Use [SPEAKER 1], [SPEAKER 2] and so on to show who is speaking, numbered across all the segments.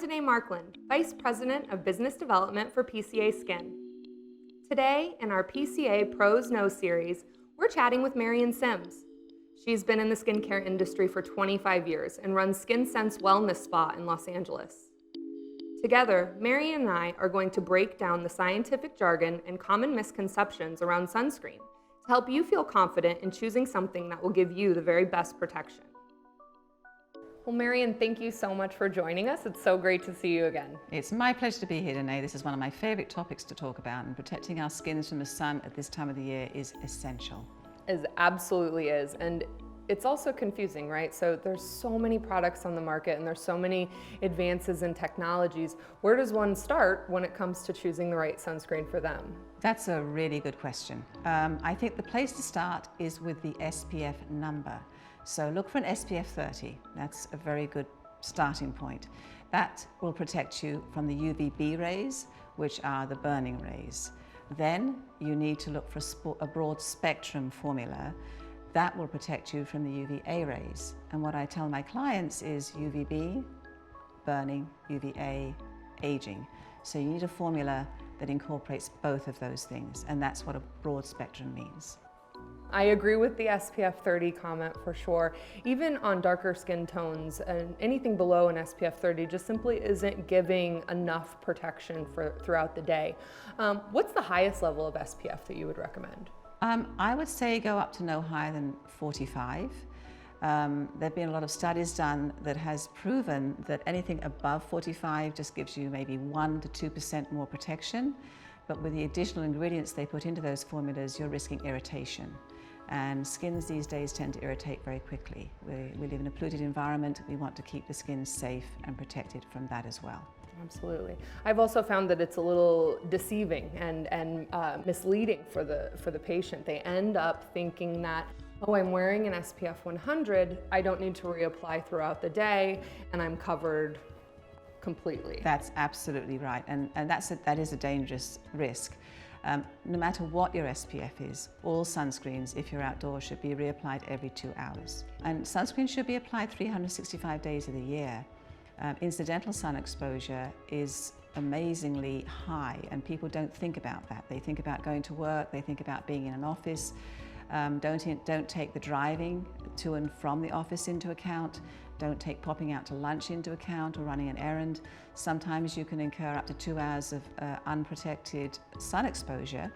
[SPEAKER 1] Danae Markland, Vice President of Business Development for PCA SKIN. Today, in our PCA Pros Know series, we're chatting with Marion Simms. She's been in the skincare industry for 25 years and runs Skin Sense Wellness Spa in Los Angeles. Together, Marion and I are going to break down the scientific jargon and common misconceptions around sunscreen to help you feel confident in choosing something that will give you the very best protection. Well, Marion, thank you so much for joining us. It's so great to see you again.
[SPEAKER 2] It's my pleasure to be here, Danae. This is one of my favorite topics to talk about, and protecting our skins from the sun at this time of the year is essential.
[SPEAKER 1] It absolutely is. And it's also confusing, right? So there's so many products on the market and there's so many advances in technologies. Where does one start when it comes to choosing the right sunscreen for them?
[SPEAKER 2] That's a really good question. I think the place to start is with the SPF number. So look for an SPF 30. That's a very good starting point. That will protect you from the UVB rays, which are the burning rays. Then you need to look for a broad spectrum formula that will protect you from the UVA rays. And what I tell my clients is UVB, burning, UVA, aging. So you need a formula that incorporates both of those things, and that's what a broad spectrum means.
[SPEAKER 1] I agree with the SPF 30 comment for sure. Even on darker skin tones, and anything below an SPF 30 just simply isn't giving enough protection throughout the day. What's the highest level of SPF that you would recommend?
[SPEAKER 2] I would say go up to no higher than 45. There've been a lot of studies done that has proven that anything above 45 just gives you maybe 1 to 2% more protection. But with the additional ingredients they put into those formulas, you're risking irritation. And skins these days tend to irritate very quickly. We live in a polluted environment. We want to keep the skin safe and protected from that as well.
[SPEAKER 1] Absolutely. I've also found that it's a little deceiving and misleading for the patient. They end up thinking that, oh, I'm wearing an SPF 100, I don't need to reapply throughout the day, and I'm covered completely.
[SPEAKER 2] That's absolutely right, and that is a dangerous risk. No matter what your SPF is, all sunscreens, if you're outdoors, should be reapplied every 2 hours. And sunscreen should be applied 365 days of the year. Incidental sun exposure is amazingly high, and people don't think about that. They think about going to work, they think about being in an office. Don't take the driving to and from the office into account. Don't take popping out to lunch into account or running an errand. Sometimes you can incur up to 2 hours of unprotected sun exposure,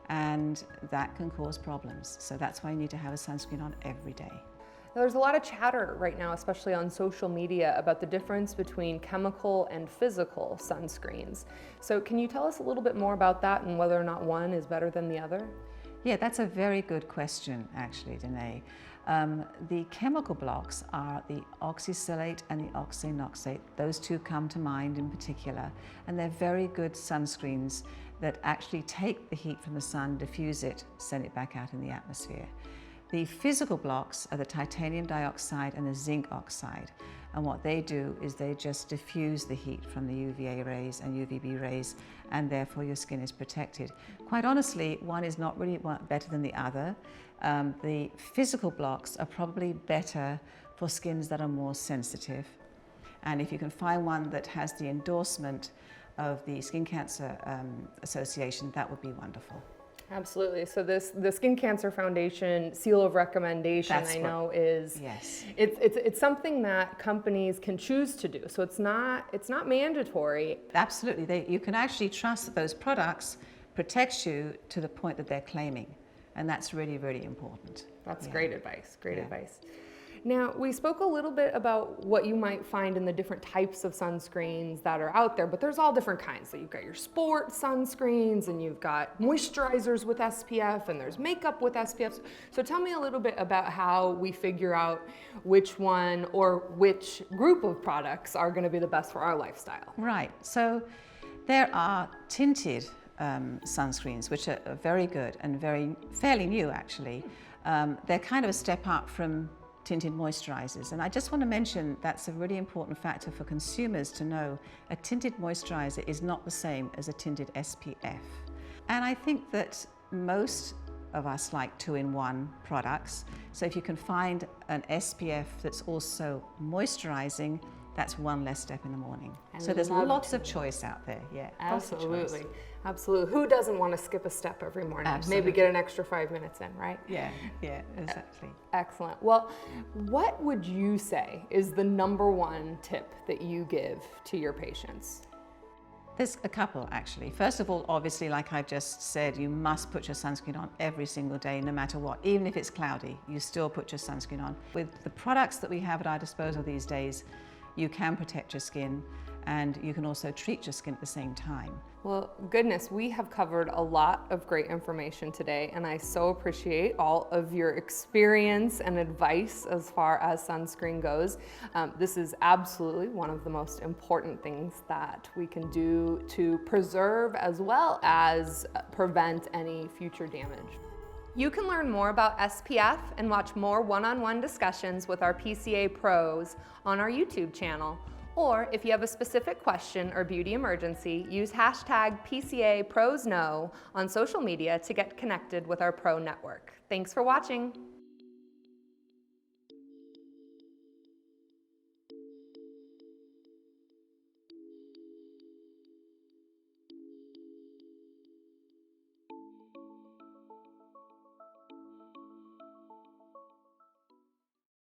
[SPEAKER 2] and that can cause problems. So that's why you need to have a sunscreen on every day.
[SPEAKER 1] There's a lot of chatter right now, especially on social media, about the difference between chemical and physical sunscreens. So can you tell us a little bit more about that and whether or not one is better than the other?
[SPEAKER 2] Yeah, that's a very good question, actually, Danae. The chemical blocks are the oxysilate and the oxynoxate. Those two come to mind in particular, and they're very good sunscreens that actually take the heat from the sun, diffuse it, send it back out in the atmosphere. The physical blocks are the titanium dioxide and the zinc oxide, and what they do is they just diffuse the heat from the UVA rays and UVB rays, and therefore your skin is protected. Quite honestly, one is not really better than the other. The physical blocks are probably better for skins that are more sensitive, and if you can find one that has the endorsement of the Skin Cancer Association, that would be wonderful.
[SPEAKER 1] Absolutely. So the Skin Cancer Foundation seal of recommendation, I know, is
[SPEAKER 2] yes.
[SPEAKER 1] It's something that companies can choose to do. So it's not mandatory.
[SPEAKER 2] Absolutely. You can actually trust that those products protect you to the point that they're claiming, and that's really, really important.
[SPEAKER 1] That's great advice. Great advice. Now, we spoke a little bit about what you might find in the different types of sunscreens that are out there, but there's all different kinds. So you've got your sport sunscreens, and you've got moisturizers with SPF, and there's makeup with SPF. So tell me a little bit about how we figure out which one or which group of products are going to be the best for our lifestyle.
[SPEAKER 2] Right. So there are tinted sunscreens, which are very good and fairly new, actually. They're kind of a step up from tinted moisturizers, and I just want to mention that's a really important factor for consumers to know. A tinted moisturizer is not the same as a tinted SPF, and I think that most of us like two-in-one products. So if you can find an SPF that's also moisturizing, that's one less step in the morning.
[SPEAKER 1] I
[SPEAKER 2] So there's
[SPEAKER 1] love
[SPEAKER 2] lots
[SPEAKER 1] to.
[SPEAKER 2] of choice out there, yeah. lots of choice.
[SPEAKER 1] Absolutely. Absolutely. Who doesn't want to skip a step every morning?
[SPEAKER 2] Absolutely.
[SPEAKER 1] Maybe get an extra 5 minutes in, right?
[SPEAKER 2] Yeah, exactly.
[SPEAKER 1] Excellent. Well, what would you say is the #1 tip that you give to your patients?
[SPEAKER 2] There's a couple actually. First of all, obviously, like I've just said, you must put your sunscreen on every single day, no matter what. Even if it's cloudy, you still put your sunscreen on. With the products that we have at our disposal these days, you can protect your skin and you can also treat your skin at the same time.
[SPEAKER 1] Well, goodness, we have covered a lot of great information today, and I so appreciate all of your experience and advice as far as sunscreen goes. This is absolutely one of the most important things that we can do to preserve as well as prevent any future damage. You can learn more about SPF and watch more one-on-one discussions with our PCA pros on our YouTube channel. Or if you have a specific question or beauty emergency, use hashtag PCA ProsKnow on social media to get connected with our pro network. Thanks for watching.